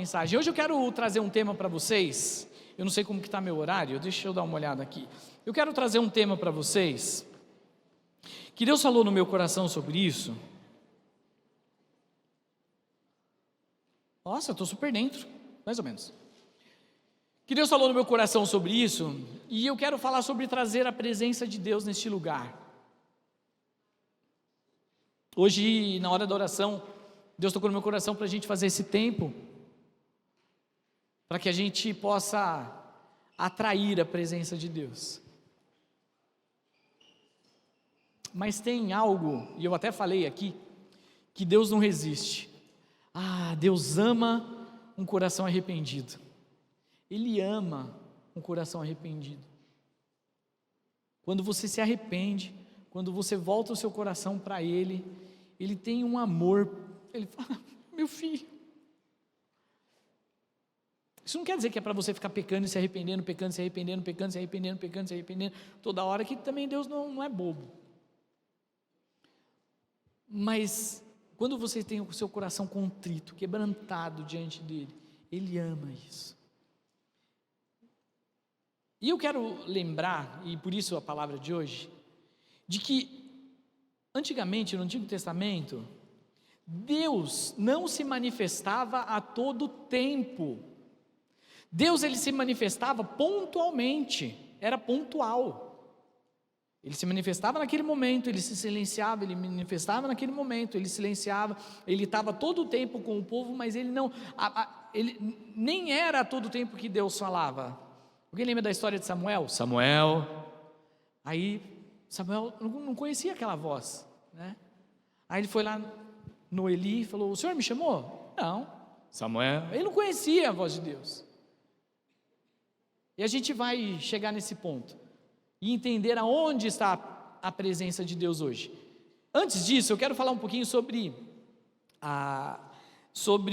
mensagem. Hoje eu quero trazer um tema para vocês. Eu não sei como que está meu horário, deixa eu dar uma olhada aqui. Eu quero trazer um tema para vocês, que Deus falou no meu coração sobre isso. Nossa, eu estou super dentro, mais ou menos. Que Deus falou no meu coração sobre isso, e eu quero falar sobre trazer a presença de Deus neste lugar. Hoje, na hora da oração, Deus tocou no meu coração para a gente fazer esse tempo, para que a gente possa atrair a presença de Deus. Mas tem algo, e eu até falei aqui, que Deus não resiste. Deus ama um coração arrependido. Ele ama um coração arrependido. Quando você se arrepende, quando você volta o seu coração para Ele, Ele tem um amor. Ele fala: meu filho. Isso não quer dizer que é para você ficar pecando e se arrependendo, pecando e se arrependendo, pecando e se arrependendo, pecando e se arrependendo toda hora, que também Deus não é bobo. Mas quando você tem o seu coração contrito, quebrantado diante dEle, Ele ama isso. E eu quero lembrar, e por isso a palavra de hoje, de que antigamente, no Antigo Testamento, Deus não se manifestava a todo tempo. Deus, ele se manifestava pontualmente, era pontual. Ele se manifestava naquele momento, ele se silenciava, ele manifestava naquele momento, ele silenciava, ele estava todo o tempo com o povo, mas ele não, ele nem era todo o tempo que Deus falava. Alguém lembra da história de Samuel? Aí Samuel não conhecia aquela voz, né? Aí ele foi lá no Eli e falou: o senhor me chamou? Não, Samuel. Ele não conhecia a voz de Deus. E a gente vai chegar nesse ponto e entender aonde está a presença de Deus hoje. Antes disso, eu quero falar um pouquinho sobre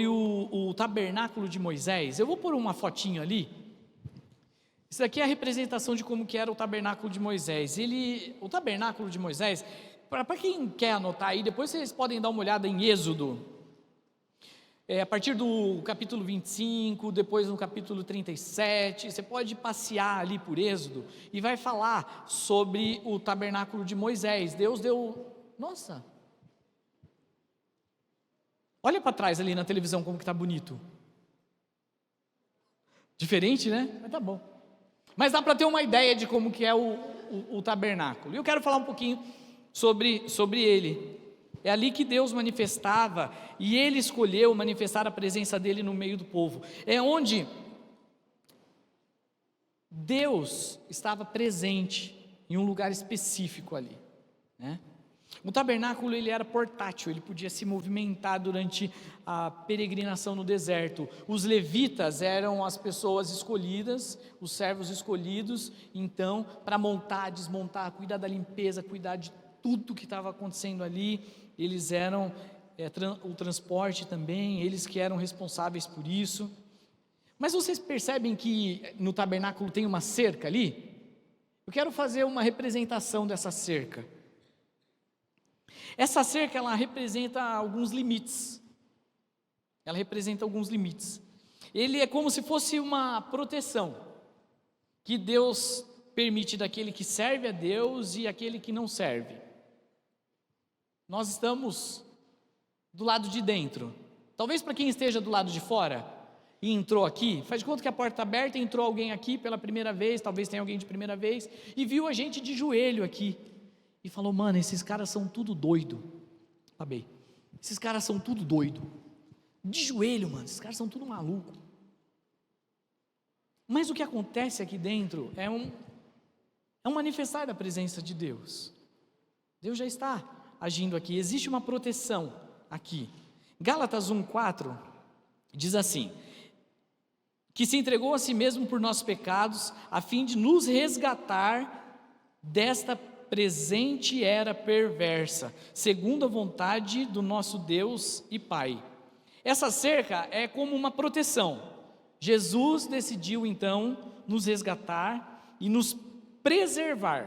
o tabernáculo de Moisés. Eu vou pôr uma fotinho ali. Isso daqui é a representação de como que era o tabernáculo de Moisés. O tabernáculo de Moisés, para quem quer anotar aí, depois vocês podem dar uma olhada em Êxodo, a partir do capítulo 25, depois no capítulo 37, você pode passear ali por Êxodo, e vai falar sobre o tabernáculo de Moisés. Deus deu, nossa, olha para trás ali na televisão como que está bonito, diferente, né? Mas tá bom. Mas dá para ter uma ideia de como que é o tabernáculo. E eu quero falar um pouquinho sobre ele. É ali que Deus manifestava, e Ele escolheu manifestar a presença dEle no meio do povo. É onde Deus estava presente, em um lugar específico ali, né? O tabernáculo, ele era portátil, ele podia se movimentar durante a peregrinação no deserto. Os levitas eram as pessoas escolhidas, os servos escolhidos, então, para montar, desmontar, cuidar da limpeza, cuidar de tudo que estava acontecendo ali. Eles eram o transporte também, eles que eram responsáveis por isso. Mas vocês percebem que no tabernáculo tem uma cerca ali? Eu quero fazer uma representação dessa cerca. Essa cerca, ela representa alguns limites. Ele é como se fosse uma proteção que Deus permite daquele que serve a Deus e aquele que não serve. Nós estamos do lado de dentro. Talvez para quem esteja do lado de fora e entrou aqui, faz de conta que a porta está aberta, entrou alguém aqui pela primeira vez, talvez tenha alguém de primeira vez, e viu a gente de joelho aqui. E falou: mano, esses caras são tudo doido. Babei. Esses caras são tudo doido. De joelho, mano, esses caras são tudo maluco. Mas o que acontece aqui dentro é um manifestar da presença de Deus. Deus já está agindo aqui. Existe uma proteção aqui. Gálatas 1:4 diz assim: que se entregou a si mesmo por nossos pecados, a fim de nos resgatar desta presente era perversa, segundo a vontade do nosso Deus e Pai. Essa cerca é como uma proteção. Jesus decidiu então nos resgatar e nos preservar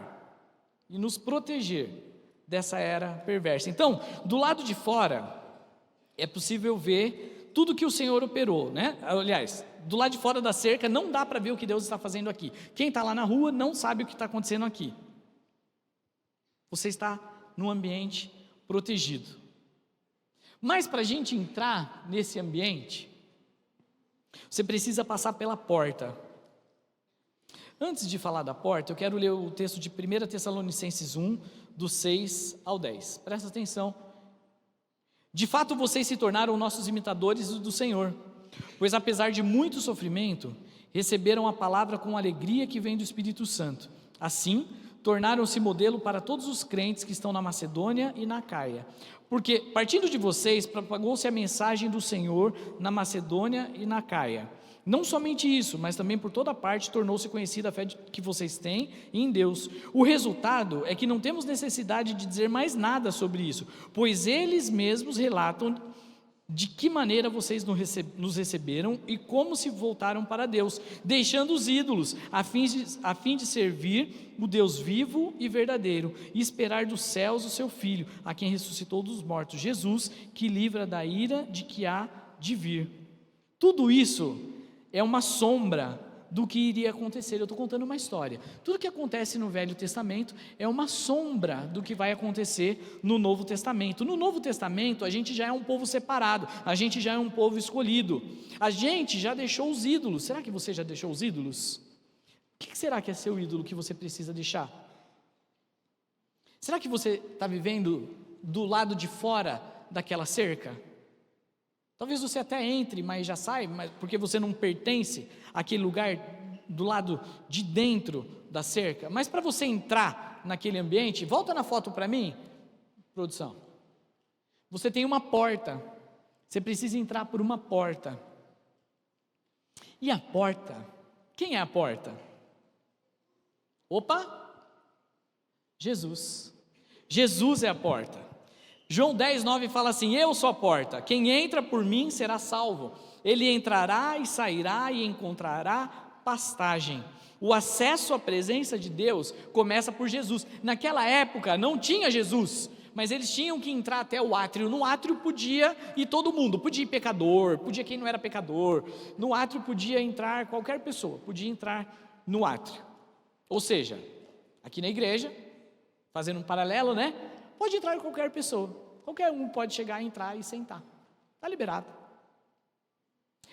e nos proteger dessa era perversa. Então, do lado de fora é possível ver tudo que o Senhor operou, né? Aliás, do lado de fora da cerca não dá para ver o que Deus está fazendo aqui. Quem está lá na rua não sabe o que está acontecendo aqui. Você está num ambiente protegido. Mas para a gente entrar nesse ambiente, você precisa passar pela porta. Antes de falar da porta, eu quero ler o texto de 1 Tessalonicenses 1, do 6 ao 10. Presta atenção. De fato, vocês se tornaram nossos imitadores do Senhor, pois apesar de muito sofrimento, receberam a palavra com alegria que vem do Espírito Santo. Assim, tornaram-se modelo para todos os crentes que estão na Macedônia e na Acaia. Porque, partindo de vocês, propagou-se a mensagem do Senhor na Macedônia e na Acaia. Não somente isso, mas também por toda parte tornou-se conhecida a fé que vocês têm em Deus. O resultado é que não temos necessidade de dizer mais nada sobre isso, pois eles mesmos relatam de que maneira vocês nos receberam e como se voltaram para Deus, deixando os ídolos, a fim de servir o Deus vivo e verdadeiro, e esperar dos céus o seu Filho, a quem ressuscitou dos mortos, Jesus, que livra da ira de que há de vir. Tudo isso é uma sombra do que iria acontecer. Eu estou contando uma história. Tudo que acontece no Velho Testamento é uma sombra do que vai acontecer no Novo Testamento. No Novo Testamento, a gente já é um povo separado, a gente já é um povo escolhido, a gente já deixou os ídolos. Será que você já deixou os ídolos? O que será que é seu ídolo que você precisa deixar? Será que você está vivendo do lado de fora daquela cerca? Talvez você até entre, mas já sai, porque você não pertence àquele lugar do lado de dentro da cerca. Mas para você entrar naquele ambiente, volta na foto para mim, produção. Você tem uma porta, você precisa entrar por uma porta. E a porta, quem é a porta? Opa! Jesus. Jesus é a porta. João 10:9 fala assim: eu sou a porta, quem entra por mim será salvo, ele entrará e sairá e encontrará pastagem. O acesso à presença de Deus começa por Jesus. Naquela época não tinha Jesus, mas eles tinham que entrar até o átrio. No átrio podia ir todo mundo, podia ir pecador, podia quem não era pecador, no átrio podia entrar qualquer pessoa, podia entrar no átrio. Ou seja, aqui na igreja, fazendo um paralelo, né? Pode entrar qualquer pessoa, qualquer um pode chegar, entrar e sentar, está liberado.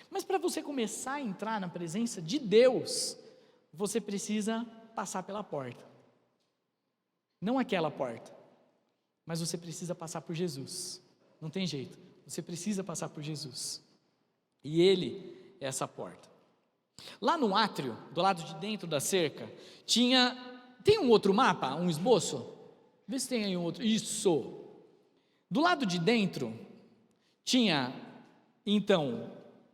Mas para você começar a entrar na presença de Deus, você precisa passar pela porta. Não aquela porta, mas você precisa passar por Jesus. Não tem jeito, você precisa passar por Jesus. E Ele é essa porta. Lá no átrio, do lado de dentro da cerca, tem um outro mapa, um esboço? Vê se tem aí um outro. Isso. Do lado de dentro tinha então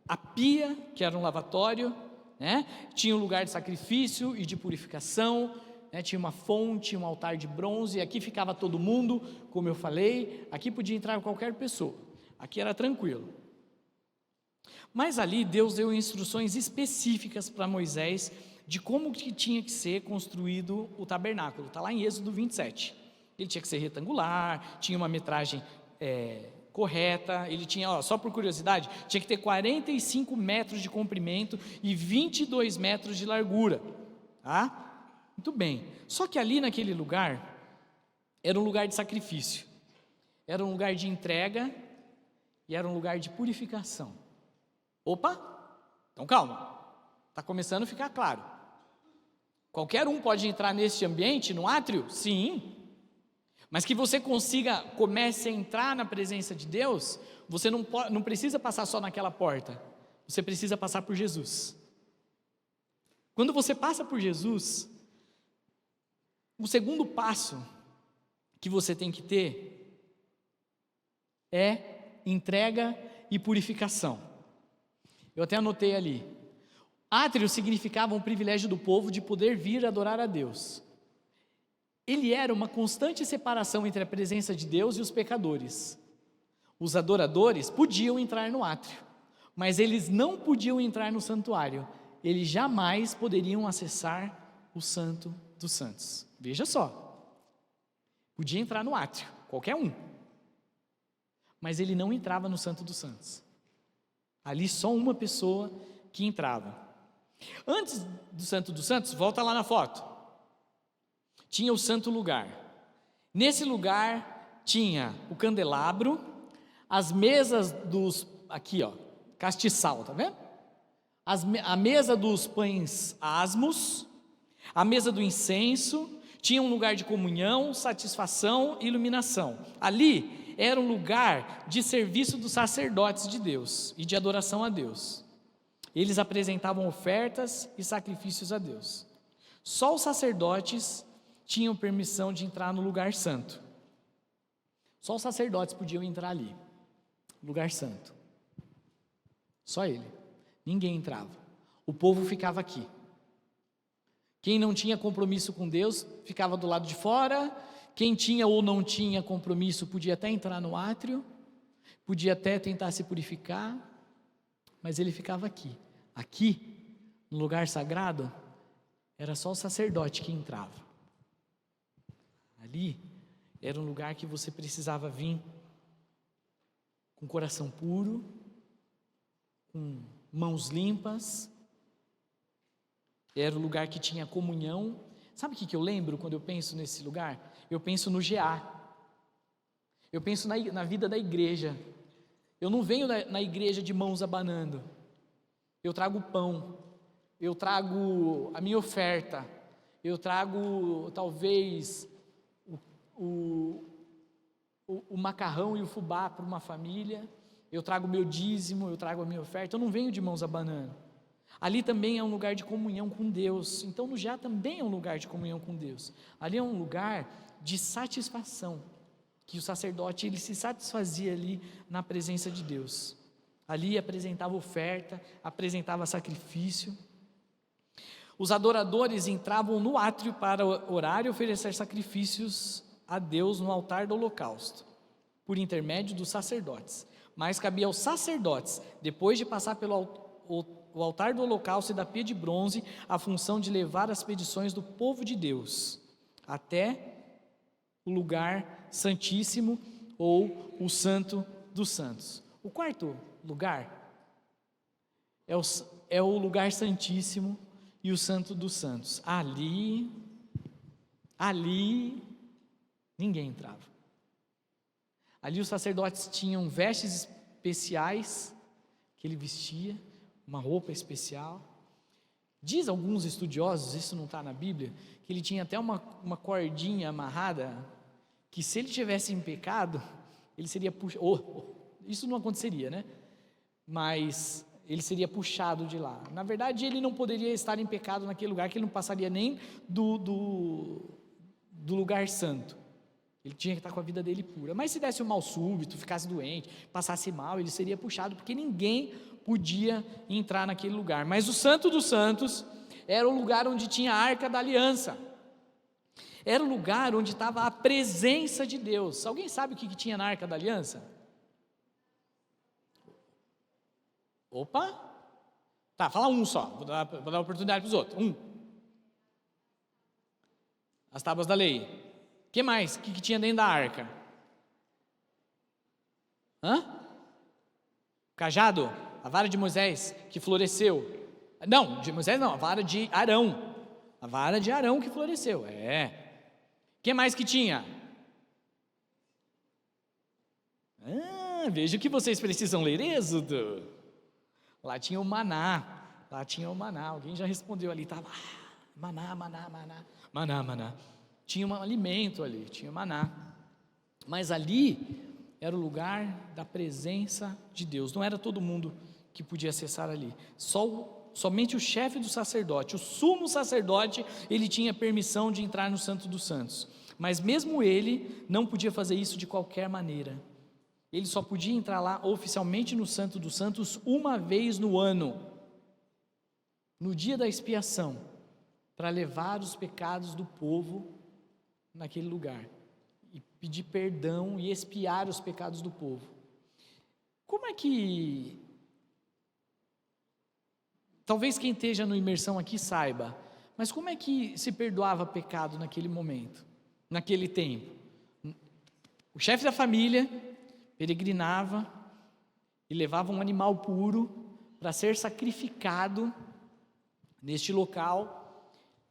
a pia, que era um lavatório, né? Tinha um lugar de sacrifício e de purificação, né? Tinha uma fonte, um altar de bronze. Aqui ficava todo mundo, como eu falei. Aqui podia entrar qualquer pessoa. Aqui era tranquilo. Mas ali Deus deu instruções específicas para Moisés de como que tinha que ser construído o tabernáculo. Está lá em Êxodo 27. Ele tinha que ser retangular, tinha uma metragem correta, ele tinha, só por curiosidade, tinha que ter 45 metros de comprimento e 22 metros de largura, tá? Muito bem, só que ali naquele lugar, era um lugar de sacrifício, era um lugar de entrega e era um lugar de purificação. Opa, então calma, está começando a ficar claro. Qualquer um pode entrar nesse ambiente, no átrio? Sim. Mas que você comece a entrar na presença de Deus, você não precisa passar só naquela porta, você precisa passar por Jesus. Quando você passa por Jesus, o segundo passo que você tem que ter é entrega e purificação. Eu até anotei ali. Átrio significava um privilégio do povo de poder vir adorar a Deus. Ele era uma constante separação entre a presença de Deus e os pecadores. Os adoradores podiam entrar no átrio, mas eles não podiam entrar no santuário. Eles jamais poderiam acessar o Santo dos Santos. Veja só, podia entrar no átrio, qualquer um, mas ele não entrava no Santo dos Santos. Ali só uma pessoa que entrava. Antes do Santo dos Santos, volta lá na foto, tinha o santo lugar. Nesse lugar tinha o candelabro, as mesas dos, aqui ó, castiçal, tá vendo? A mesa dos pães asmos, a mesa do incenso, tinha um lugar de comunhão, satisfação e iluminação. Ali era um lugar de serviço dos sacerdotes de Deus e de adoração a Deus. Eles apresentavam ofertas e sacrifícios a Deus. Só os sacerdotes tinham permissão de entrar no lugar santo. Só os sacerdotes podiam entrar ali, lugar santo. Só ele. Ninguém entrava. O povo ficava aqui. Quem não tinha compromisso com Deus ficava do lado de fora. Quem tinha ou não tinha compromisso podia até entrar no átrio, podia até tentar se purificar, mas ele ficava aqui. Aqui, no lugar sagrado, era só o sacerdote que entrava. Ali era um lugar que você precisava vir com coração puro, com mãos limpas. Era o lugar que tinha comunhão. Sabe o que eu lembro quando eu penso nesse lugar? Eu penso no GA. Eu penso na vida da igreja. Eu não venho na igreja de mãos abanando. Eu trago pão, eu trago a minha oferta, eu trago talvez o macarrão e o fubá para uma família, eu trago o meu dízimo, eu trago a minha oferta. Eu não venho de mãos abanando. Ali também é um lugar de comunhão com Deus. Então no GA também é um lugar de comunhão com Deus. Ali é um lugar de satisfação, que o sacerdote ele se satisfazia ali na presença de Deus. Ali apresentava oferta, apresentava sacrifício. Os adoradores entravam no átrio para orar e oferecer sacrifícios a Deus no altar do holocausto, por intermédio dos sacerdotes. Mas cabia aos sacerdotes, depois de passar pelo o altar do holocausto e da pia de bronze, a função de levar as petições do povo de Deus até o lugar santíssimo ou o santo dos santos. O quarto lugar é o lugar santíssimo e o santo dos santos. Ali ninguém entrava. Ali os sacerdotes tinham vestes especiais que ele vestia, uma roupa especial. Diz alguns estudiosos, isso não está na Bíblia, que ele tinha até uma cordinha amarrada, que se ele tivesse em pecado, ele seria puxado. Isso não aconteceria, né? Mas ele seria puxado de lá. Na verdade, ele não poderia estar em pecado naquele lugar, que ele não passaria nem do lugar santo. Ele tinha que estar com a vida dele pura. Mas se desse um mal súbito, ficasse doente, passasse mal, ele seria puxado, porque ninguém podia entrar naquele lugar. Mas o Santo dos Santos era o lugar onde tinha a Arca da Aliança. Era o lugar onde estava a presença de Deus. Alguém sabe o que tinha na Arca da Aliança? Opa! Tá, fala um só, vou dar oportunidade para os outros. As tábuas da lei. O que mais? O que tinha dentro da arca? Cajado? A vara de Moisés que floresceu. Não, de Moisés não, a vara de Arão. A vara de Arão que floresceu. O que mais que tinha? Vejo que vocês precisam ler Êxodo. Lá tinha o maná. Alguém já respondeu ali, estava maná. Tinha um alimento ali, tinha maná. Mas ali era o lugar da presença de Deus. Não era todo mundo que podia acessar ali. Somente o chefe do sacerdote, o sumo sacerdote, ele tinha permissão de entrar no Santo dos Santos. Mas mesmo ele não podia fazer isso de qualquer maneira. Ele só podia entrar lá oficialmente no Santo dos Santos uma vez no ano, no dia da expiação, para levar os pecados do povo naquele lugar e pedir perdão e expiar os pecados do povo. Como é que... Talvez quem esteja no imersão aqui saiba, mas como é que se perdoava pecado naquele momento, naquele tempo? O chefe da família peregrinava e levava um animal puro para ser sacrificado neste local.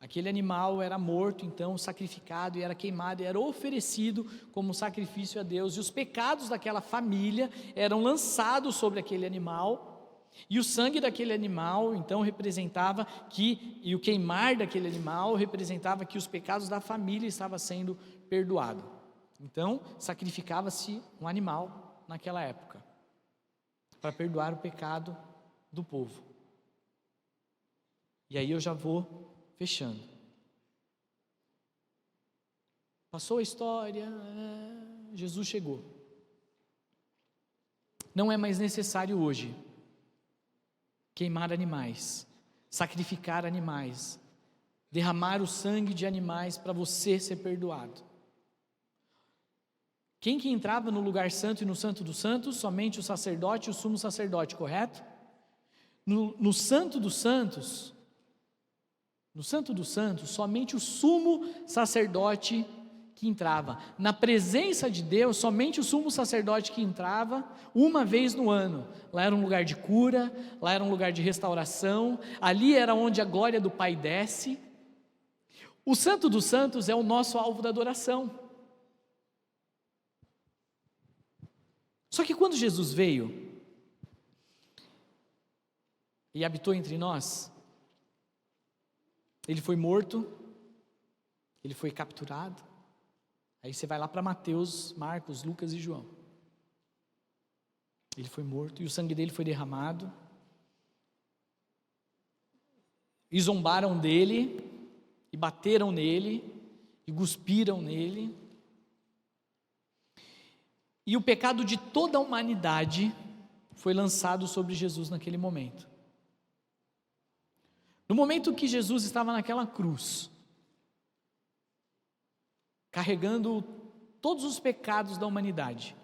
Aquele animal era morto, então sacrificado, e era queimado, e era oferecido como sacrifício a Deus, e os pecados daquela família eram lançados sobre aquele animal, e o sangue daquele animal então representava e o queimar daquele animal representava que os pecados da família estavam sendo perdoados. Então sacrificava-se um animal naquela época para perdoar o pecado do povo. E aí eu já vou fechando. Passou a história, Jesus chegou. Não é mais necessário hoje queimar animais, sacrificar animais, derramar o sangue de animais para você ser perdoado. Quem que entrava no lugar santo e no santo dos santos? Somente o sacerdote e o sumo sacerdote, correto? No santo dos santos, somente o sumo sacerdote que entrava. Na presença de Deus, somente o sumo sacerdote que entrava uma vez no ano. Lá era um lugar de cura, lá era um lugar de restauração, ali era onde a glória do Pai desce. O Santo dos Santos é o nosso alvo da adoração. Só que quando Jesus veio e habitou entre nós, ele foi morto, ele foi capturado. Aí você vai lá para Mateus, Marcos, Lucas e João. Ele foi morto e o sangue dele foi derramado. E zombaram dele, e bateram nele, e cuspiram nele. E o pecado de toda a humanidade foi lançado sobre Jesus naquele momento. No momento que Jesus estava naquela cruz, carregando todos os pecados da humanidade.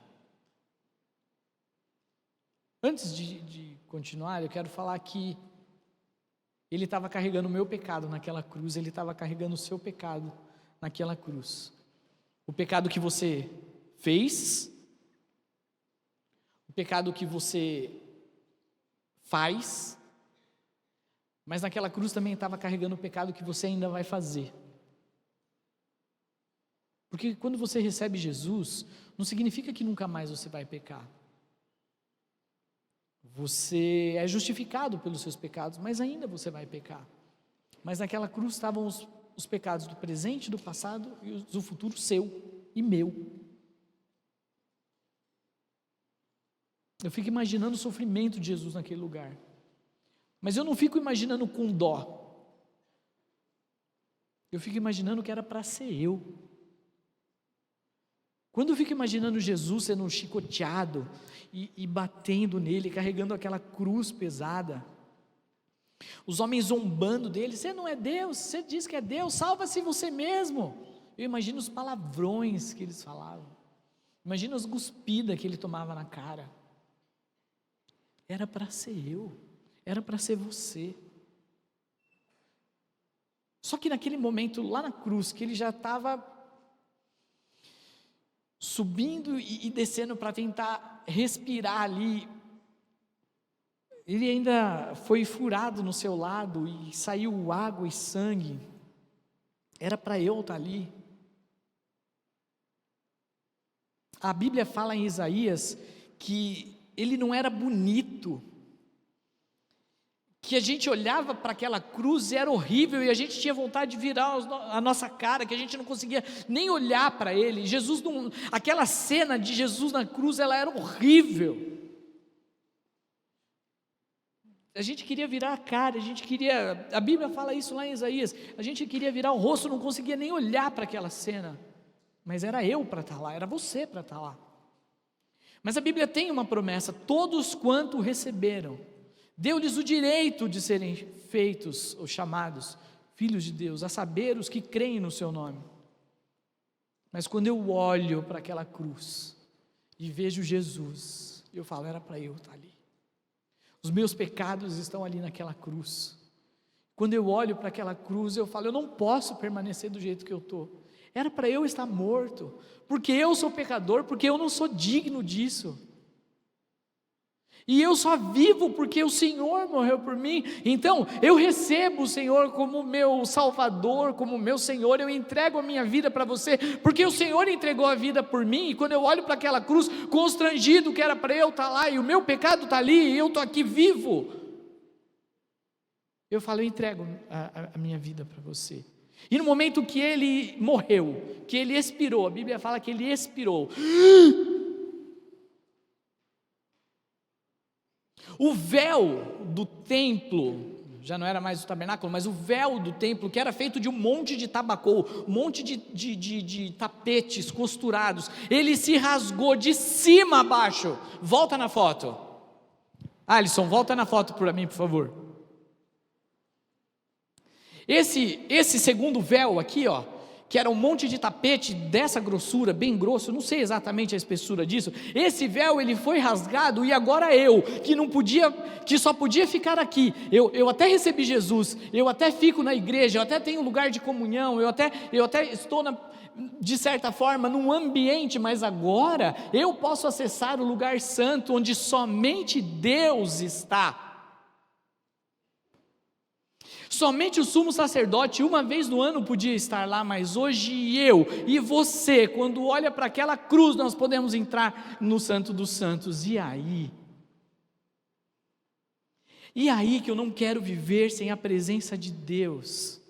Antes de continuar, eu quero falar que ele estava carregando o meu pecado naquela cruz, ele estava carregando o seu pecado naquela cruz. O pecado que você fez, o pecado que você faz, mas naquela cruz também estava carregando o pecado que você ainda vai fazer. Porque quando você recebe Jesus, não significa que nunca mais você vai pecar. Você é justificado pelos seus pecados, mas ainda você vai pecar. Mas naquela cruz estavam os pecados do presente, do passado e do futuro seu e meu. Eu fico imaginando o sofrimento de Jesus naquele lugar. Mas eu não fico imaginando com dó. Eu fico imaginando que era para ser eu. Quando eu fico imaginando Jesus sendo chicoteado e batendo nele, carregando aquela cruz pesada, os homens zombando dele, você não é Deus, você diz que é Deus, salva-se você mesmo. Eu imagino os palavrões que eles falavam, imagino as cuspidas que ele tomava na cara. Era para ser eu, era para ser você. Só que naquele momento, lá na cruz, que ele já estava subindo e descendo para tentar respirar ali, ele ainda foi furado no seu lado e saiu água e sangue. Era para eu estar ali. A Bíblia fala em Isaías que ele não era bonito, que a gente olhava para aquela cruz e era horrível, e a gente tinha vontade de virar a nossa cara, que a gente não conseguia nem olhar para ele. Jesus não, aquela cena de Jesus na cruz, ela era horrível. A gente queria virar a cara, a Bíblia fala isso lá em Isaías, a gente queria virar o rosto, não conseguia nem olhar para aquela cena, mas era eu para estar lá, era você para estar lá. Mas a Bíblia tem uma promessa: todos quanto receberam, deu-lhes o direito de serem feitos ou chamados filhos de Deus, a saber, os que creem no seu nome. Mas quando eu olho para aquela cruz e vejo Jesus, eu falo, era para eu estar ali. Os meus pecados estão ali naquela cruz. Quando eu olho para aquela cruz, eu falo, eu não posso permanecer do jeito que eu estou. Era para eu estar morto, porque eu sou pecador, porque eu não sou digno disso. E eu só vivo porque o Senhor morreu por mim. Então eu recebo o Senhor como meu Salvador, como meu Senhor. Eu entrego a minha vida para você, porque o Senhor entregou a vida por mim. E quando eu olho para aquela cruz, constrangido que era para eu estar lá, e o meu pecado está ali, e eu estou aqui vivo, eu falo, eu entrego a minha vida para você. E no momento que ele morreu, que ele expirou, a Bíblia fala que ele expirou, o véu do templo, já não era mais o tabernáculo, mas o véu do templo, que era feito de um monte de tabacou, um monte de tapetes costurados, ele se rasgou de cima a baixo. Volta na foto, Alisson, volta na foto para mim, por favor. Esse segundo véu aqui, ó, que era um monte de tapete dessa grossura, bem grosso, não sei exatamente a espessura disso, esse véu ele foi rasgado, e agora eu, que só podia ficar aqui, eu até recebi Jesus, eu até fico na igreja, eu até tenho lugar de comunhão, eu até estou de certa forma num ambiente, mas agora eu posso acessar o lugar santo, onde somente Deus está. Somente o sumo sacerdote uma vez no ano podia estar lá, mas hoje eu e você, quando olha para aquela cruz, nós podemos entrar no Santo dos Santos. E aí que eu não quero viver sem a presença de Deus.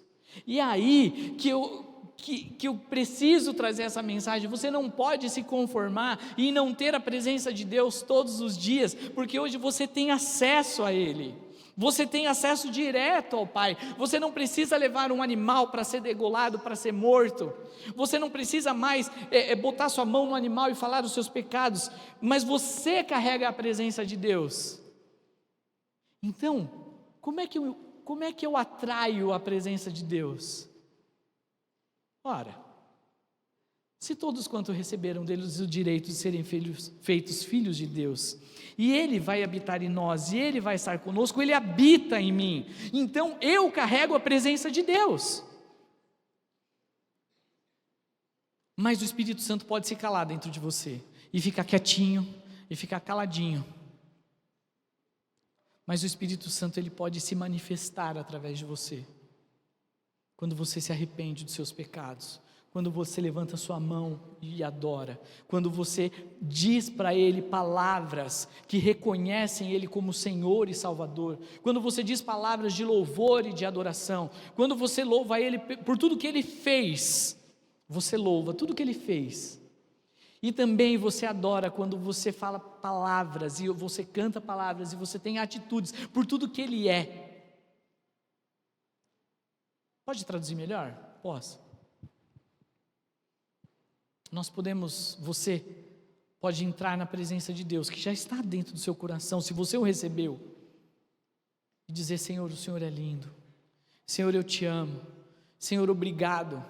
E aí que eu preciso trazer essa mensagem. Você não pode se conformar e não ter a presença de Deus todos os dias, porque hoje você tem acesso a Ele. Você tem acesso direto ao Pai. Você não precisa levar um animal para ser degolado, para ser morto. Você não precisa mais botar sua mão no animal e falar os seus pecados, mas você carrega a presença de Deus. Então, como é que eu atraio a presença de Deus? Ora, se todos quanto receberam deles o direito de serem feitos filhos de Deus, e Ele vai habitar em nós, e Ele vai estar conosco, Ele habita em mim, então eu carrego a presença de Deus. Mas o Espírito Santo pode se calar dentro de você, e ficar quietinho, e ficar caladinho. Mas o Espírito Santo, ele pode se manifestar através de você, quando você se arrepende dos seus pecados, quando você levanta sua mão e adora, quando você diz para Ele palavras que reconhecem Ele como Senhor e Salvador, quando você diz palavras de louvor e de adoração, quando você louva Ele por tudo que Ele fez, você louva tudo que Ele fez, e também você adora quando você fala palavras, e você canta palavras, e você tem atitudes por tudo que Ele é. Pode traduzir melhor? Posso. Você pode entrar na presença de Deus, que já está dentro do seu coração, se você o recebeu, e dizer: Senhor, o Senhor é lindo, Senhor, eu te amo, Senhor, obrigado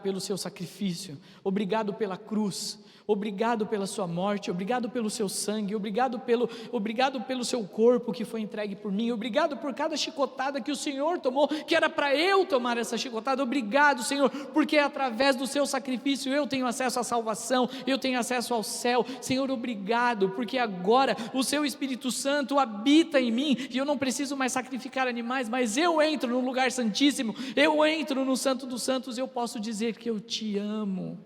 pelo seu sacrifício, obrigado pela cruz, obrigado pela sua morte, obrigado pelo seu sangue, obrigado pelo seu corpo que foi entregue por mim, obrigado por cada chicotada que o Senhor tomou, que era para eu tomar essa chicotada. Obrigado, Senhor, porque através do seu sacrifício eu tenho acesso à salvação, eu tenho acesso ao céu. Senhor, obrigado, porque agora o seu Espírito Santo habita em mim, e eu não preciso mais sacrificar animais, mas eu entro no lugar santíssimo, eu entro no Santo dos Santos, eu posso dizer que eu te amo.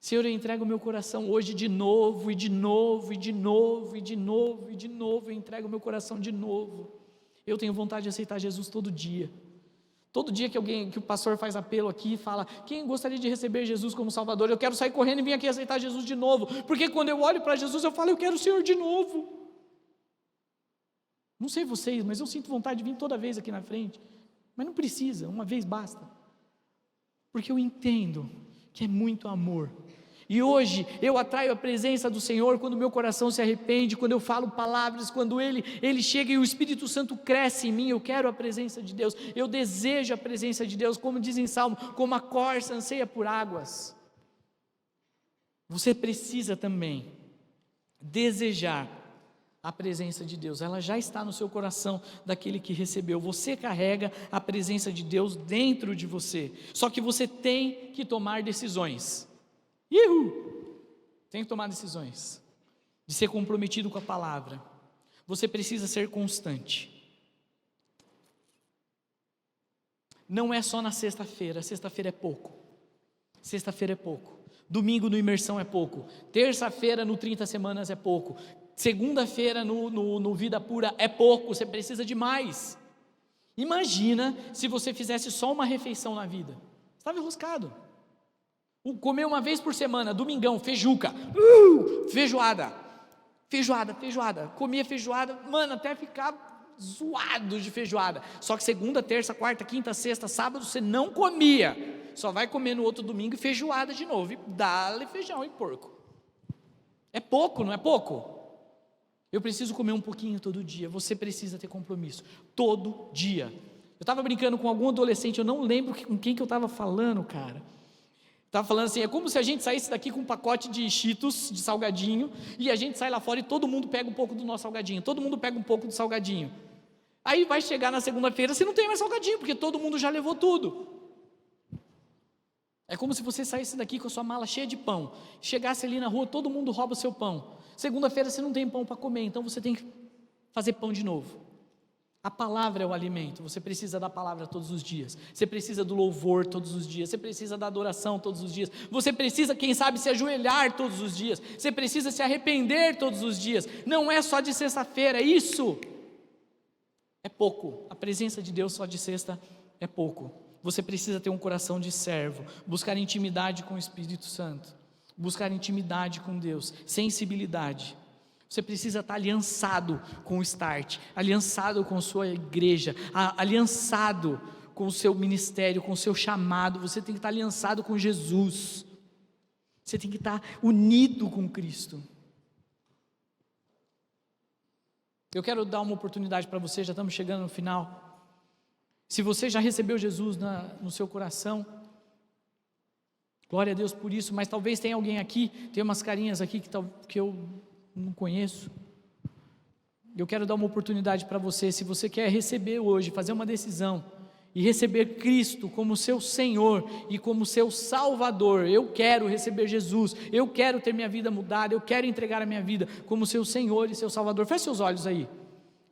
Senhor, eu entrego o meu coração hoje de novo, e de novo, e de novo, e de novo, e de novo, eu entrego o meu coração de novo. Eu tenho vontade de aceitar Jesus todo dia. Todo dia que o pastor faz apelo aqui e fala: quem gostaria de receber Jesus como Salvador? Eu quero sair correndo e vir aqui aceitar Jesus de novo, porque quando eu olho para Jesus eu falo: eu quero o Senhor de novo. Não sei vocês, mas eu sinto vontade de vir toda vez aqui na frente, mas não precisa, uma vez basta, porque eu entendo que é muito amor. E hoje eu atraio a presença do Senhor quando meu coração se arrepende, quando eu falo palavras, quando Ele chega e o Espírito Santo cresce em mim. Eu quero a presença de Deus, eu desejo a presença de Deus, como diz em Salmo, como a corça anseia por águas. Você precisa também desejar a presença de Deus, ela já está no seu coração daquele que recebeu. Você carrega a presença de Deus dentro de você, só que você tem que tomar decisões. Tem que tomar decisões. de ser comprometido com a palavra, você precisa ser constante. Não é só na sexta-feira é pouco. Sexta-feira é pouco. Domingo no Imersão é pouco. Terça-feira no 30 Semanas é pouco. Segunda-feira no Vida Pura é pouco. Você precisa de mais. Imagina se você fizesse só uma refeição na vida. Você estava enroscado. Comer uma vez por semana, domingão, feijuca, feijoada, comia feijoada, mano, até ficar zoado de feijoada. Só que segunda, terça, quarta, quinta, sexta, sábado você não comia, só vai comer no outro domingo e feijoada de novo, e dá-lhe feijão e porco. É pouco, não é pouco? Eu preciso comer um pouquinho todo dia. Você precisa ter compromisso todo dia. Eu estava brincando com algum adolescente, eu não lembro com quem que eu estava falando, cara. Estava falando assim, é como se a gente saísse daqui com um pacote de Cheetos, de salgadinho, e a gente sai lá fora e todo mundo pega um pouco do nosso salgadinho, todo mundo pega um pouco do salgadinho. Aí vai chegar na segunda-feira, você não tem mais salgadinho, porque todo mundo já levou tudo. É como se você saísse daqui com a sua mala cheia de pão, chegasse ali na rua, todo mundo rouba o seu pão. Segunda-feira você não tem pão para comer, então você tem que fazer pão de novo. A palavra é o alimento, você precisa da palavra todos os dias, você precisa do louvor todos os dias, você precisa da adoração todos os dias, você precisa, quem sabe, se ajoelhar todos os dias, você precisa se arrepender todos os dias, não é só de sexta-feira, isso é pouco, a presença de Deus só de sexta é pouco, você precisa ter um coração de servo, buscar intimidade com o Espírito Santo, buscar intimidade com Deus, sensibilidade. Você precisa estar aliançado com o Start, aliançado com sua igreja, aliançado com o seu ministério, com o seu chamado. Você tem que estar aliançado com Jesus. Você tem que estar unido com Cristo. Eu quero dar uma oportunidade para você, já estamos chegando no final. Se você já recebeu Jesus no seu coração, glória a Deus por isso, mas talvez tenha alguém aqui, tem umas carinhas aqui que eu não conheço. Eu quero dar uma oportunidade para você, se você quer receber hoje, fazer uma decisão e receber Cristo como seu Senhor e como seu Salvador. Eu quero receber Jesus, eu quero ter minha vida mudada, eu quero entregar a minha vida como seu Senhor e seu Salvador. Feche seus olhos aí,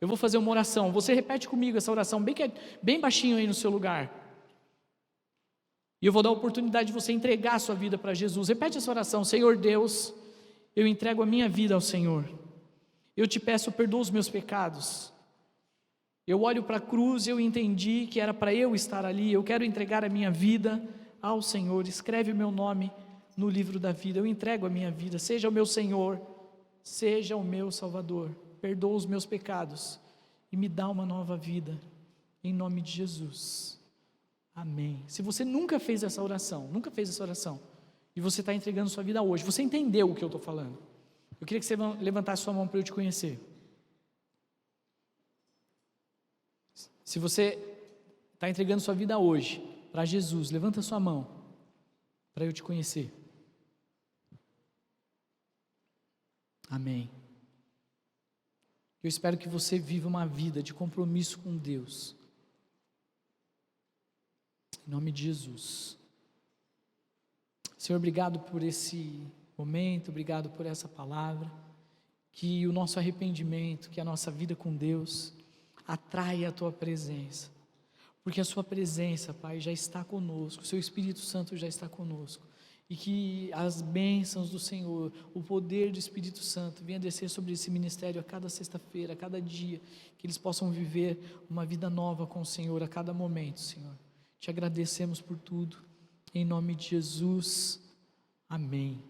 eu vou fazer uma oração, você repete comigo essa oração bem baixinho aí no seu lugar, e eu vou dar a oportunidade de você entregar a sua vida para Jesus. Repete essa oração: Senhor Deus, eu entrego a minha vida ao Senhor, eu te peço, perdoa os meus pecados. Eu olho para a cruz e eu entendi que era para eu estar ali. Eu quero entregar a minha vida ao Senhor. Escreve o meu nome no livro da vida. Eu entrego a minha vida, seja o meu Senhor, seja o meu Salvador. Perdoa os meus pecados e me dá uma nova vida, em nome de Jesus, amém. Se você nunca fez essa oração, e você está entregando sua vida hoje, você entendeu o que eu estou falando, eu queria que você levantasse sua mão para eu te conhecer. Se você está entregando sua vida hoje para Jesus, levanta sua mão para eu te conhecer. Amém. Eu espero que você viva uma vida de compromisso com Deus, em nome de Jesus. Senhor, obrigado por esse momento, obrigado por essa palavra, que o nosso arrependimento, que a nossa vida com Deus atraia a Tua presença, porque a Sua presença, Pai, já está conosco, o Seu Espírito Santo já está conosco, e que as bênçãos do Senhor, o poder do Espírito Santo venha descer sobre esse ministério a cada sexta-feira, a cada dia, que eles possam viver uma vida nova com o Senhor a cada momento, Senhor. Te agradecemos por tudo, em nome de Jesus, amém.